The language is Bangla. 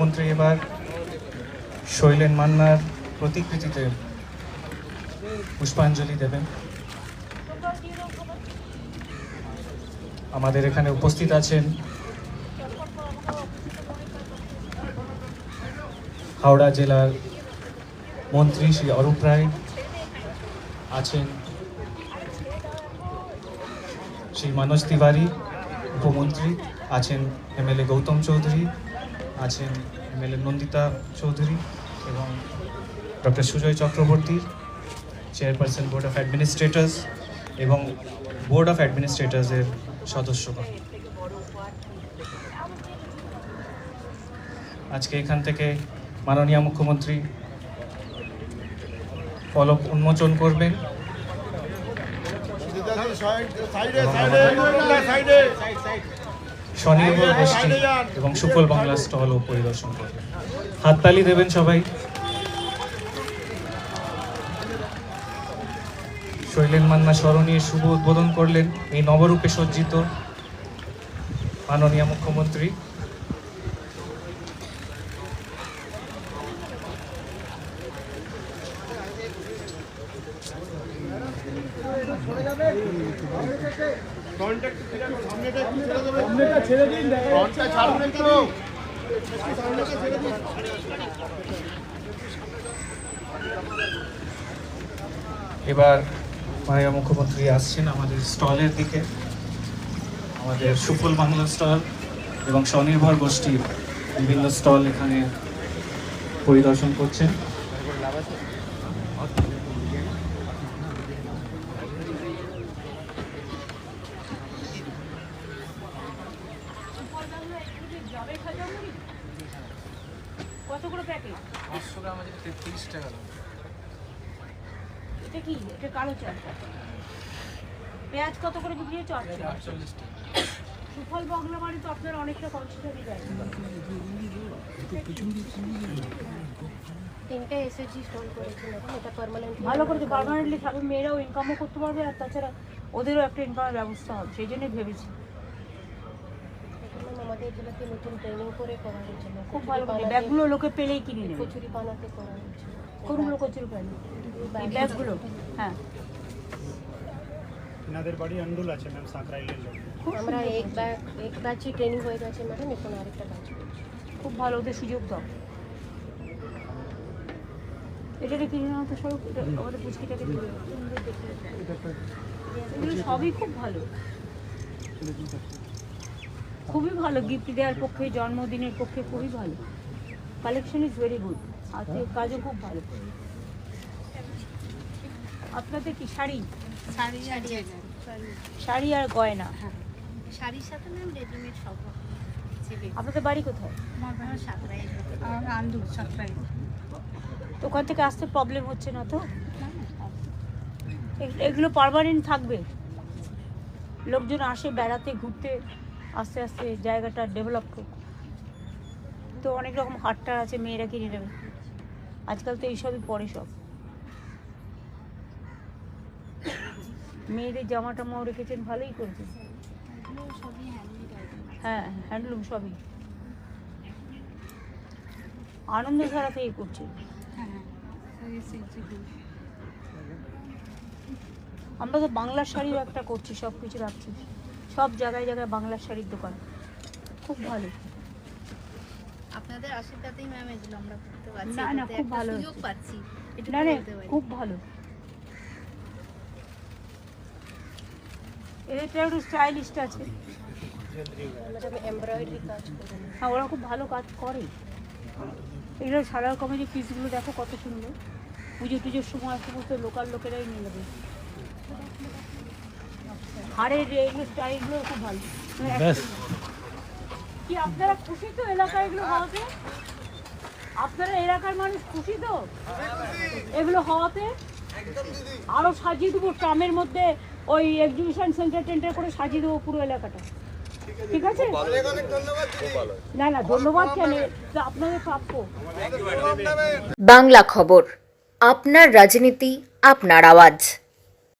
মন্ত্রী এবার শৈলেন মান্নার প্রতিকৃতিতে পুষ্পাঞ্জলি দেবেন। আমাদের এখানে উপস্থিত আছেন হাওড়া জেলার মন্ত্রী শ্রী অরূপ রায়, আছেন শ্রী মনোজ তিওয়ারি উপমন্ত্রী, আছেন এমএলএ গৌতম চৌধুরী, আছেন এমএলএ নন্দিতা চৌধুরী এবং doctor Sujoy Chakraborty, chairperson board of administrators এবং বোর্ড অফ অ্যাডমিনিস্ট্রেটর্সের সদস্যগণ। আজকে এখান থেকে মাননীয় মুখ্যমন্ত্রী ফলক উন্মোচন করবেন। স্বনির্ভর গোষ্ঠী এবং সুফল বাংলা স্টলও পরিদর্শন করবেন। হাততালি দেবেন সবাই। শৈলেন মান্না স্মরণীয় শুভ উদ্বোধন করলেন এই নবরূপে সজ্জিত মাননীয় মুখ্যমন্ত্রী। এবার মাননীয় মুখ্যমন্ত্রী আসছেন আমাদের স্টলের দিকে। আমাদের সুফল বাংলা স্টল এবং স্বনির্ভর গোষ্ঠীর বিভিন্ন স্টল এখানে পরিদর্শন করছেন। কতগুলো প্যাকেট? 500 গ্রাম আছে 33 টাকা। এটা কি? এটা কালো চাল। পেঁয়াজ কত করে বিক্রি হচ্ছে? 48 টাকা। সুফল বাংলা মানে তো আপনার অনেকটা কনসিডারই দেয়। তিনটে এসএসজি স্টল করেছেন, এটা পার্মানেন্ট ভালো করে পার্মানেন্টলি থাকবে, মেয়েরাও ইনকামও করতে পারবে আর তাছাড়া ওদেরও একটা ইনকামের ব্যবস্থা হবে, সেই জন্যই ভেবেছি। আমাদের জেলাতে নতুন ট্রেনিং করে করা হয়েছে। খুব ভালো করে ব্যাগগুলো লোকে পেলেই কিনে নেবে। কচুরি পানাতে করা হয়েছে। কোনগুলো কচুরি পানি? এই ব্যাগগুলো? হ্যাঁ, এনাদের বাড়ি আন্ডুল আছে ম্যাম, সাকরাইলের লোক। আমরা এক ব্যাচই ট্রেনিং হয়ে গেছে ম্যাডাম, এখন আরেকটা ব্যাচ করছি। খুব ভালো, ওদের সুযোগ দাও। এটা কিনে নেওয়া তো সব আমাদের পুষ্টিটাকে এগুলো সবই খুব ভালো, খুবই ভালো। গিফট দেওয়ার পক্ষে, জন্মদিনের পক্ষে খুবই ভালো। কালেকশন ইজ ভেরি গুড, হাতে কাজও খুব ভালো। আপনাদের কি শাড়ি? শাড়ি আর গয়না? শাড়ির সাথে ম্যাম রেডিমেড সব। আপনাদের বাড়ি কোথায়? আমার বাড়ি সাকরাইল, আমার আন্দুল সাকরাইল। তো ওখান থেকে আসতে প্রবলেম হচ্ছে না তো? এগুলো পার্মানেন্ট থাকবে, লোকজন আসে বেড়াতে ঘুরতে, আস্তে আস্তে জায়গাটা ডেভেলপ হোক। তো অনেক রকম হাটটা আছে, মেয়েরা কিনে নেবে। আজকাল তো এইসবই পরে সব। মেয়েদের জামা টামাও রেখেছেন, ভালোই করেছেন। হ্যাঁ, হ্যান্ডলুম সবই। আনন্দ ধারা থেকে করছে। আমরা তো বাংলার শাড়িও একটা করছি, সব কিছু রাখছি, সব জায়গায় জায়গায় বাংলার শাড়ির দোকান। খুব ভালো। আপনাদের আশীর্বাদেই ম্যাম এগুলো আমরা করতে পারছি। না না, খুব ভালো সুযোগ পাচ্ছি। না না, খুব ভালো। এটা একটু স্টাইলিস্ট আছে। ম্যাডাম এমব্রয়ডারি কাজ করেন। হ্যাঁ, ওরা খুব ভালো কাজ করে। এগুলো সারা রকমের যে পিসগুলো দেখো কত সুন্দর। পুজো টুজোর সময় সমস্ত লোকাল লোকেরাই নিয়ে নেবে। হাড়ের এগুলো স্টাইলগুলো খুব ভালো। কি আপনারা খুশি তো এলাকায় এগুলো হওয়াতে? আপনারা এলাকার মানুষ খুশি তো এগুলো হওয়াতে? আরো সাজিয়ে দেবো ট্রামের মধ্যে, ওই এক্সিবিশন সেন্টার টেন্টার করে সাজিয়ে দেবো পুরো এলাকাটা। ঠিক আছে? না না, ধন্যবাদ কেন, আপনাদের প্রাপ্য। বাংলা খবর, আপনার রাজনীতি, আপনার আওয়াজ।